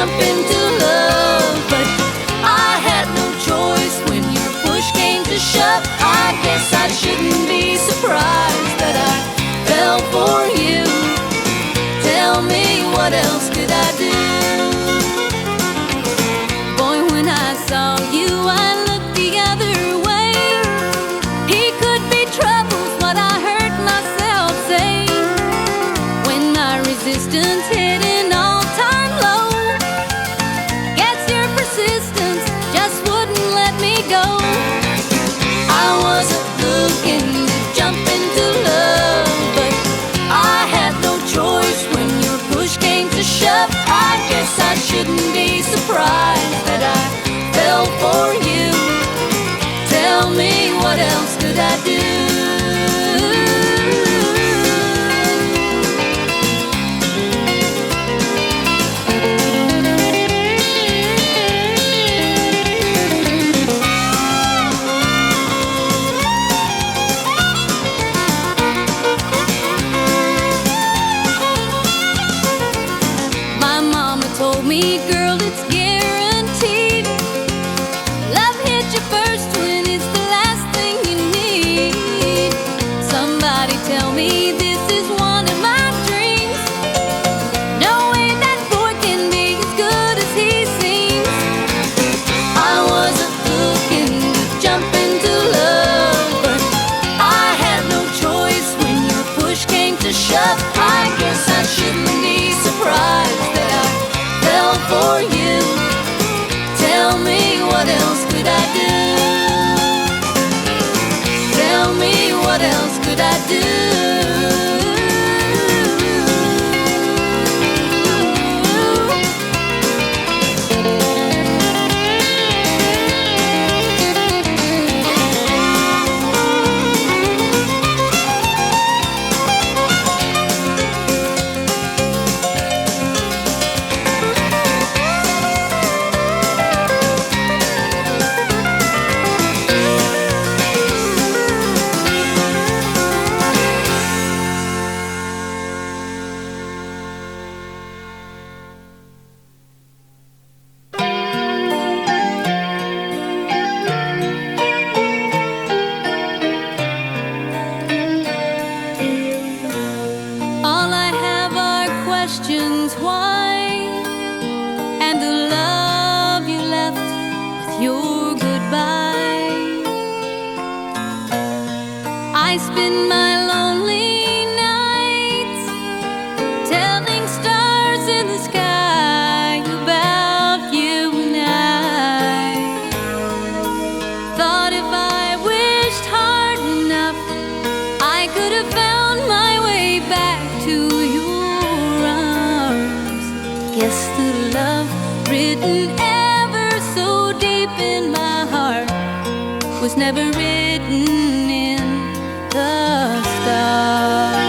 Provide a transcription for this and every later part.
jump into love, but I had no choice when your push came to shove. I guess I shouldn't be surprised that I fell for you. Tell me, what else could I do? Boy, when I saw you, I looked the other way. He could be trouble's what I heard myself say. When my resistance hit an all-time low, guess your persistence just wouldn't let me go. I wasn't looking to jump into love, but I had no choice when your push came to shove. I guess I shouldn't be surprised that I fell for you. Tell me, what else could I do? My mama told me, girl, it's guaranteed. Love hits you first when it's the last thing you need. Somebody tell me this is one of my dreams. No way that boy can be as good as he seems. I wasn't looking to jump into love, but I had no choice when your push came to shove. I guess I shouldn't be surprised that I fell for you. Tell me, what else could I do? Tell me, what else could I do? All I have are questions why, and the love you left with your goodbye. I spend my lonely nights telling stars in the sky about you and I. Thought if I wished hard enough, I could have found my way back to your arms. Guess the love written ever so deep in my heart was never written in the stars.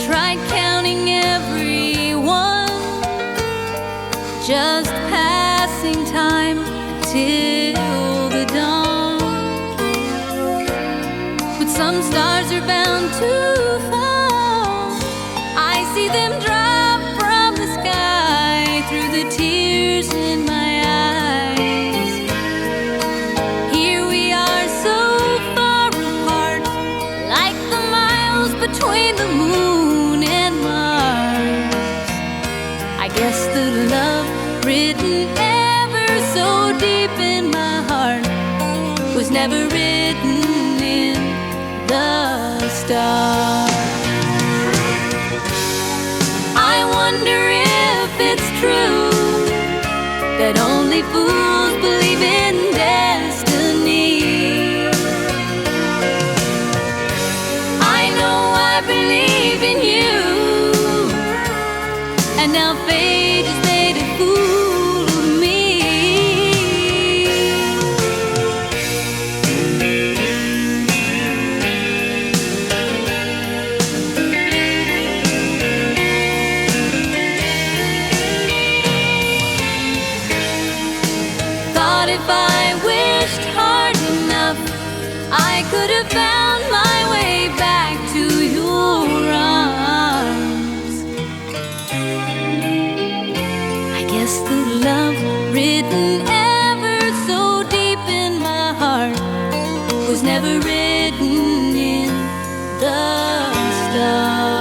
Tried counting everyone, just passing time till the dawn. But some stars are bound to fall. I see them drop from the sky through the tears in my eyes. Here we are so far apart, like the miles between the moon and Mars. I guess the love written ever so deep in my heart was never written in the stars. I wonder if it's true that only fools believe in destiny. I know I believe in you, and now fate has made a fool of me. Thought if I wished hard enough, I could have found my way never written in the stars.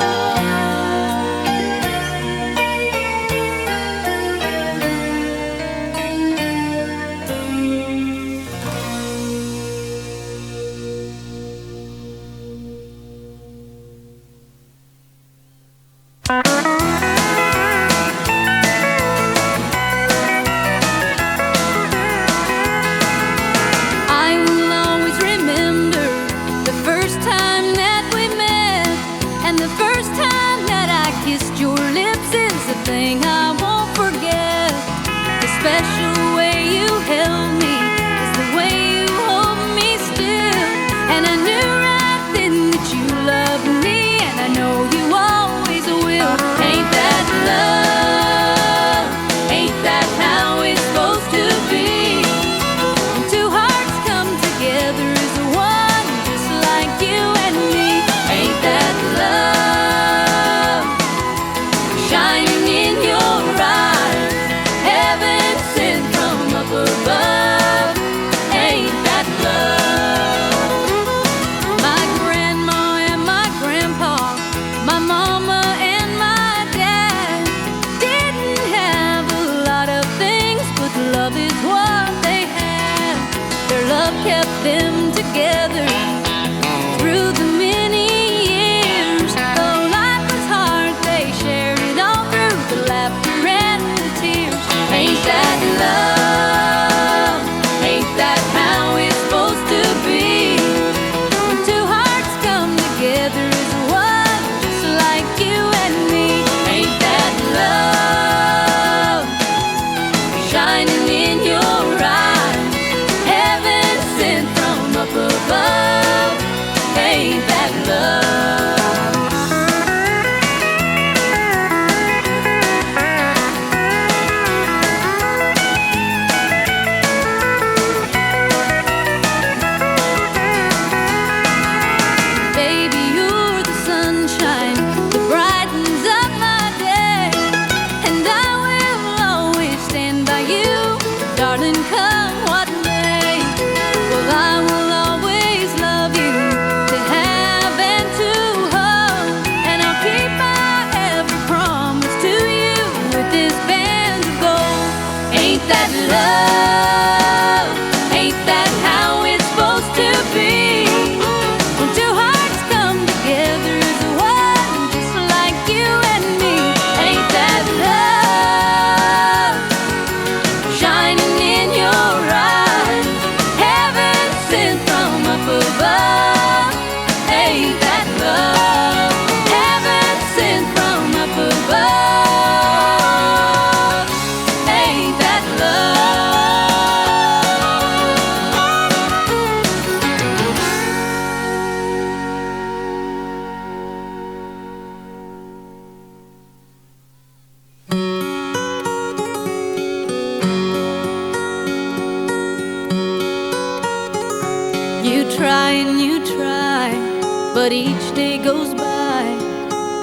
But each day goes by,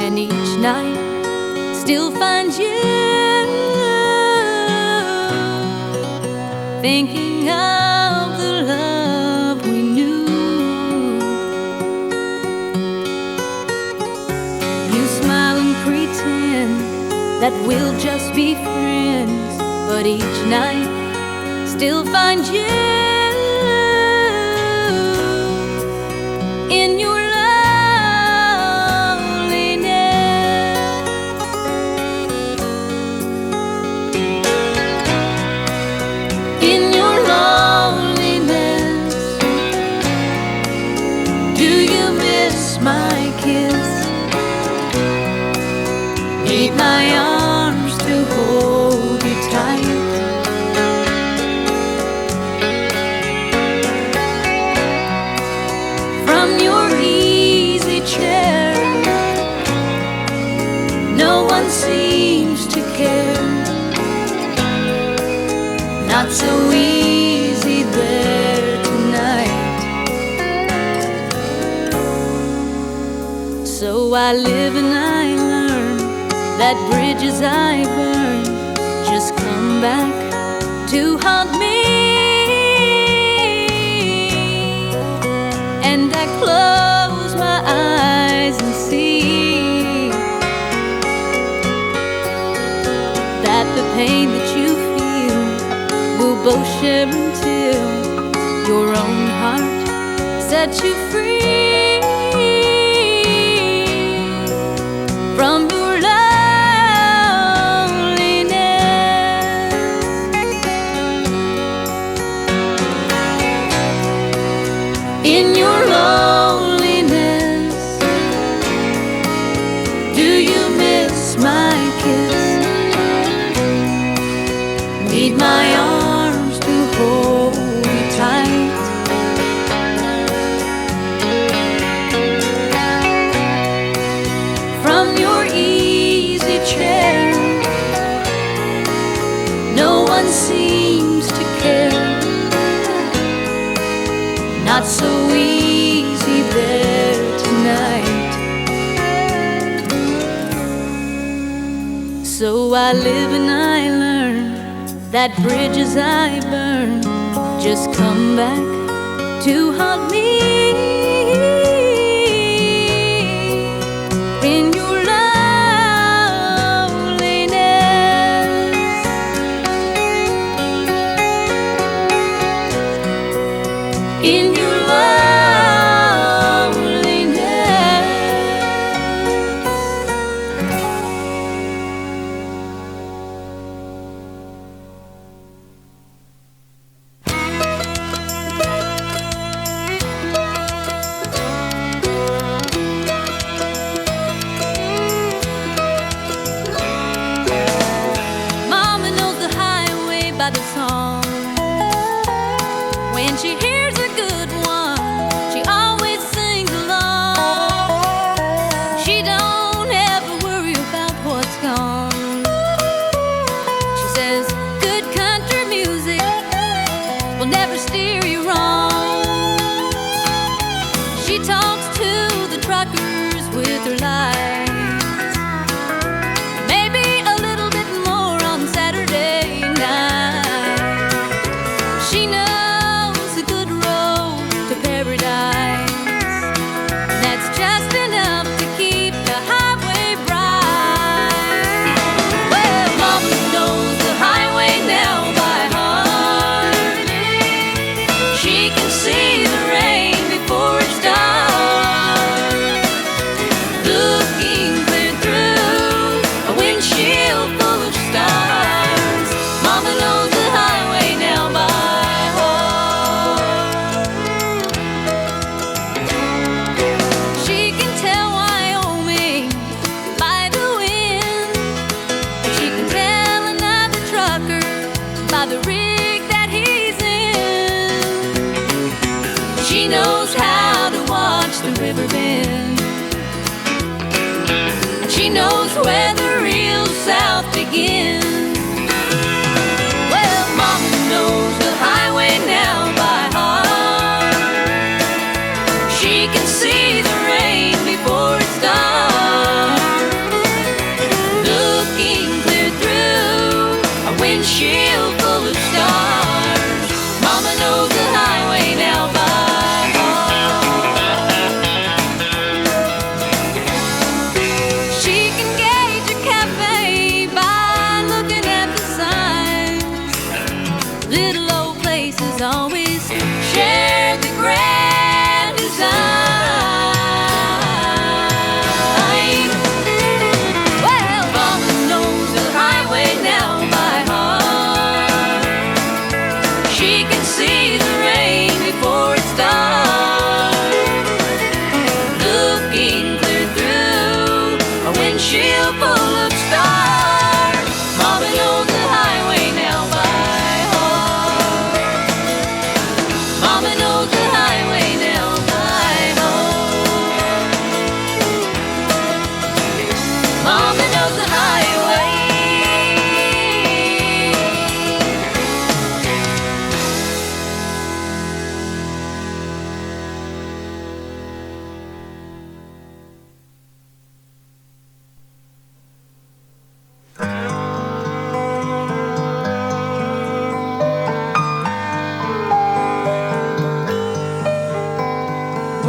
and each night still finds you thinking of the love we knew. You smile and pretend that we'll just be friends, but each night still finds you in your my kiss, need my arms to hold you tight. From your easy chair, no one seems to care. Not so easy there tonight. So I live and I learn that bridges I burn just come back to haunt me. I close my eyes and see that the pain that you feel we'll both share until your own heart sets you free from your loneliness. In your loneliness, do you miss my kiss? Need my arms to hold you tight? From your easy chair, no one seems to care. Not so easy there tonight. So I live and I learn that bridges I burn just come back to haunt me. In your loneliness, in your by the song. When she hears a good one, she always sings along. She don't ever worry about what's gone. She says good country music will never steer you wrong. She talks to the truckers with her lights. Maybe a little bit more on Saturday night. She knows a good road to paradise. That's just enough to keep the highway bright. Well, Mama knows the highway now by heart. She can see the rain before it starts, looking clear through a windshield full of stars. Mama knows the highway now by heart. She can tell Wyoming by the wind, and she can tell another trucker by the rig that he's in. She knows how to watch the river bend, and she knows where the real South begins. Well, Mama knows the highway now by heart. She can see the rain before it starts, looking clear through a windshield full of stars. Mama knows the highway now by heart. She can gauge a cafe by looking at the signs. Little old places always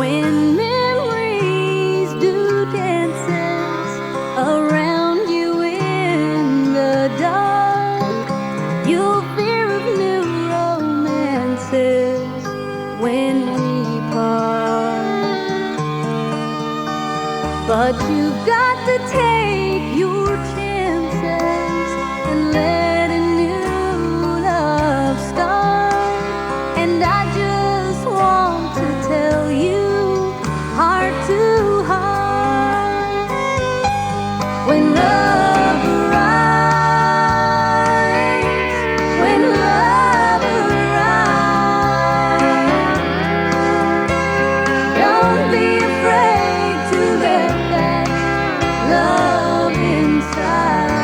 When memories do dances around you in the dark, you'll fear of new romances when we part. But you've got to take your chances and let a new love start. And I just want to tell you, heart to heart, when love arrives, when love arrives, don't be afraid to let that love inside.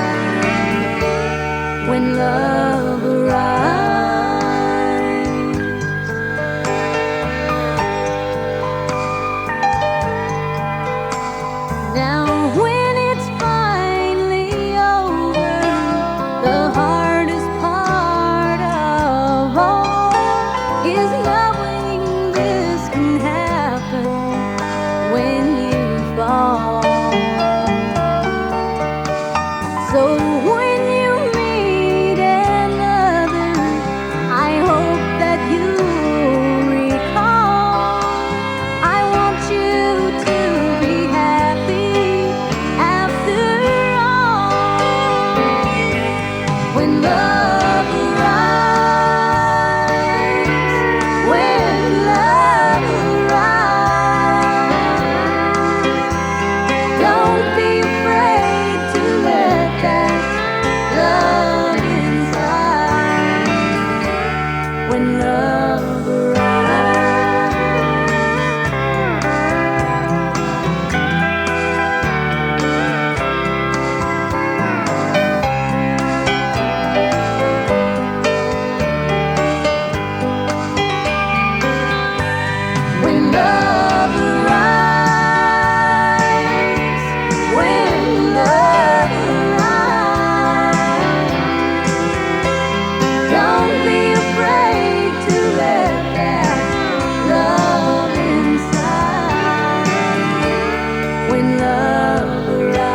When love arrives. Now when it's finally over, the hardest part of all is knowing this can happen when you fall. So when you meet another, I hope that you'll recall, I want you to be happy after all. When love arrives, when love arrives, don't be afraid to let that love inside. When love arrives. When love arrives, when love arrives, don't be afraid to let that love inside. When love arrives.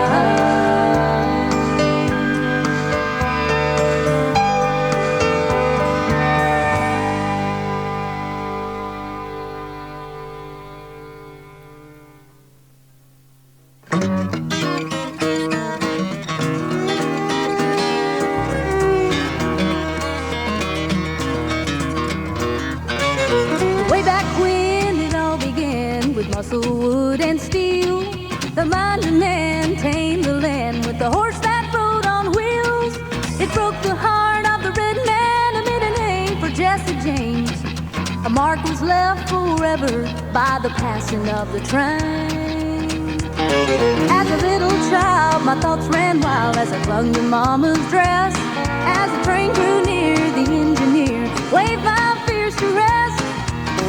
Way back when it all began with muscle, wood, and steel, the mighty man tamed the land with the horse that rode on wheels. It broke the heart of the red man and made a name for Jesse James. A mark was left forever by the passing of the train. As a little child, my thoughts ran wild as I clung to Mama's dress. As the train grew near, the engineer waved my fears to rest.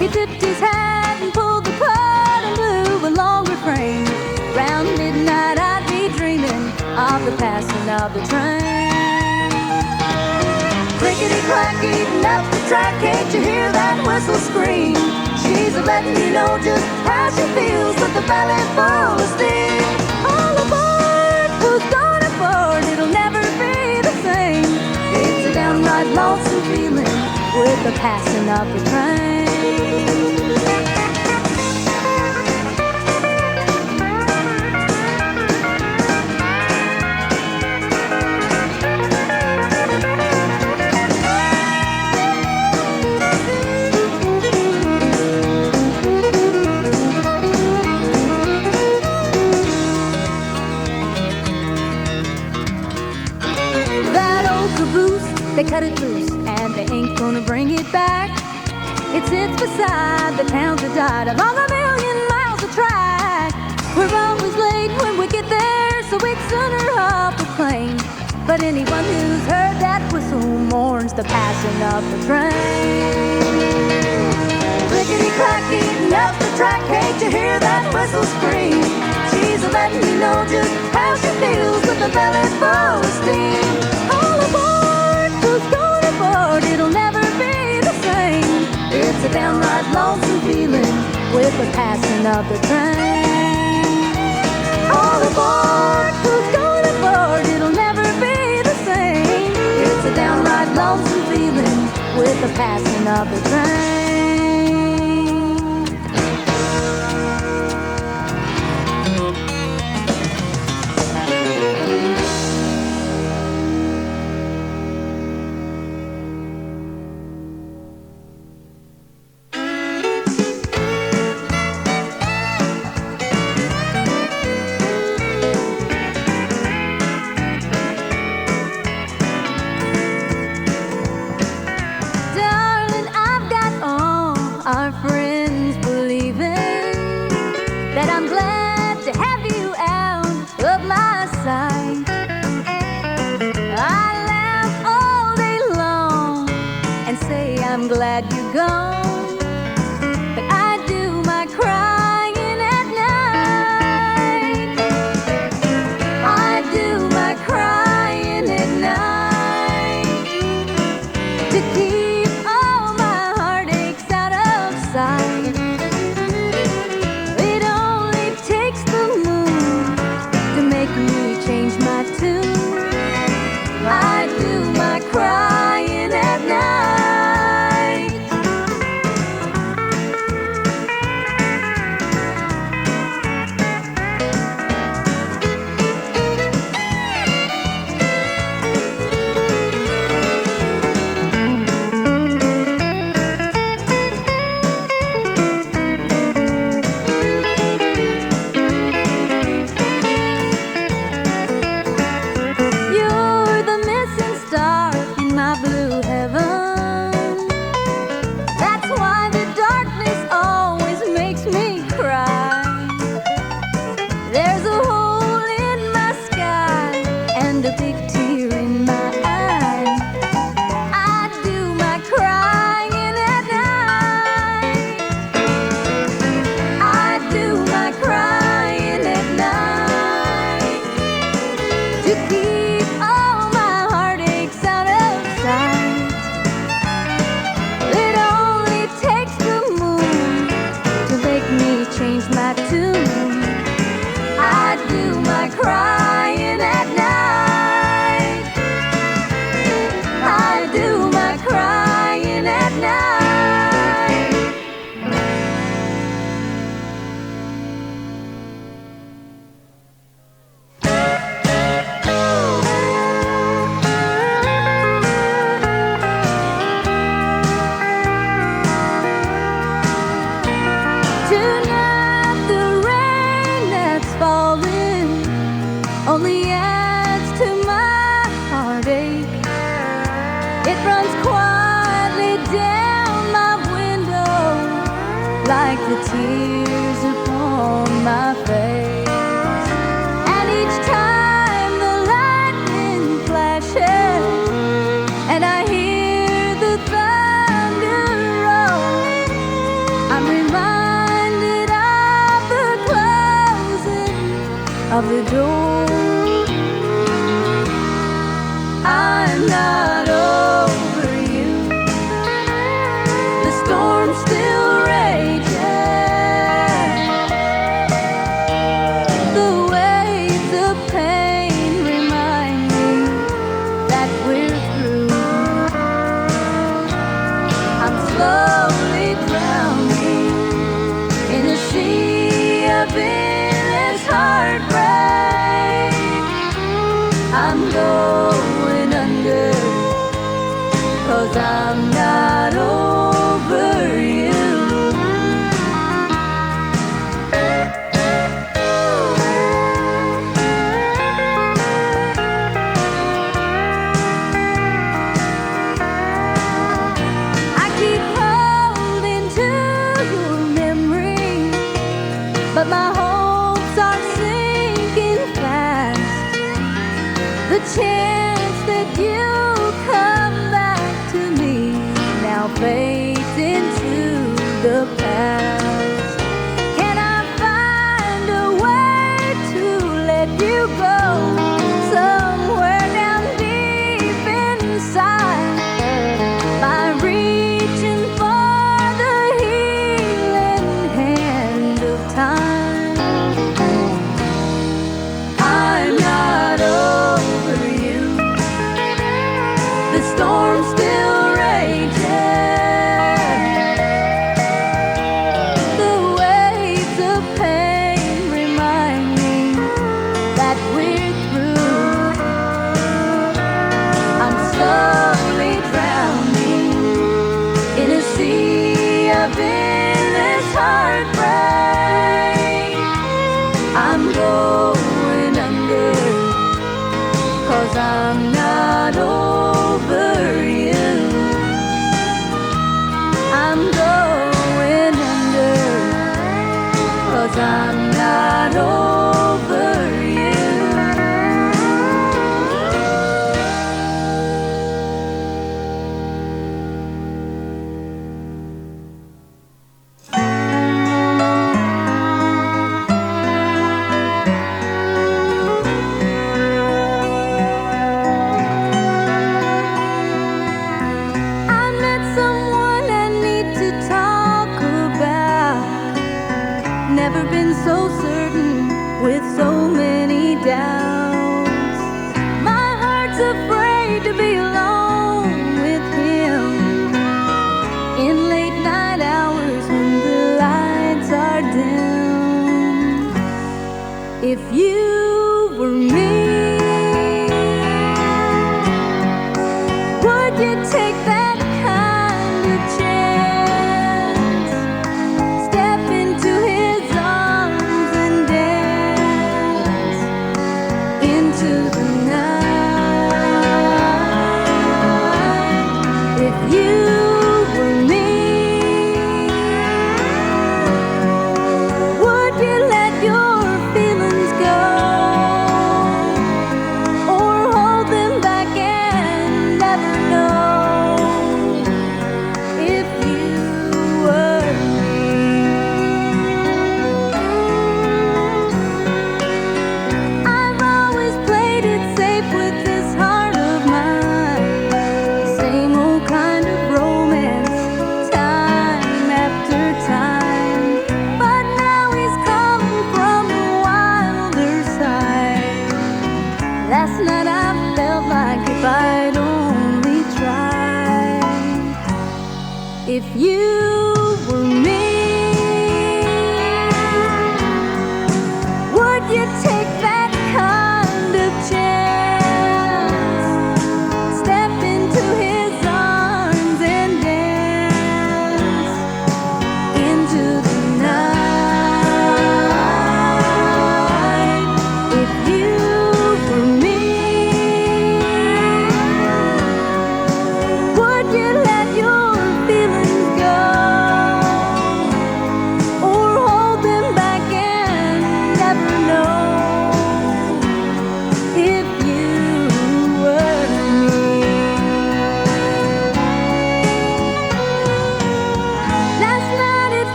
He tipped his hat and pulled the plug and blew a long refrain. Round midnight I'd be dreaming of the passing of the train. Clickety-clack, eating up the track, can't you hear that whistle scream? She's letting you know just how she feels with the belly full of steam. All aboard, who's going aboard? It'll never be the same. It's a downright lonesome feeling with the passing of the train. They cut it loose and they ain't gonna bring it back. It sits beside the towns that died along a million miles of track. We're always late when we get there, so we'd sooner hop a plane. But anyone who's heard that whistle mourns the passing of the train. Clickety-clack, eating up the track, can't you hear that whistle scream? She's letting you know just how she feels with the belly full of steam. All aboard, who's going aboard? It'll never be the same. It's a downright lonesome feeling with the passing of the train. All aboard, who's going aboard? It'll never be the same. It's a downright lonesome feeling with the passing of the train. Our friends believing that I'm glad to have you out of my sight. I laugh all day long and say I'm glad you're gone, but I do my crying at night. I do my crying at night to keep all my heartaches out of sight. It only takes the moon to make me change my tune. I do my crying at night. You're the missing star in my blue heaven. That's why the darkness always makes me cry. There's a hole in my sky and a big tear in my eye. I do my crying at night. I do my crying at night to keep all my heartaches out of sight. It only takes the moon to make me change my tune. I do my crying at night. I do my crying at night. Tonight the rain that's falling only adds to my heartache. It runs quietly down my window like the tears upon my face. And each time the lightning flashes and I hear the thunder roll, I'm reminded of the closing of the door. I'm not over you. The storm still rages. The waves of pain remind me that we're through. I'm slowly drowning in a sea of endless heartbreak. I'm going under, 'cause I'm not over you. I keep holding to memory, but my hopes are sinking fast. The chance that you'll come back to me now fades into the past. Can I find a way to let you go somewhere down deep inside by reaching for the healing hand? never been so certain with so many doubts. My heart's afraid to be alone with him in late night hours when the lights are dim. If you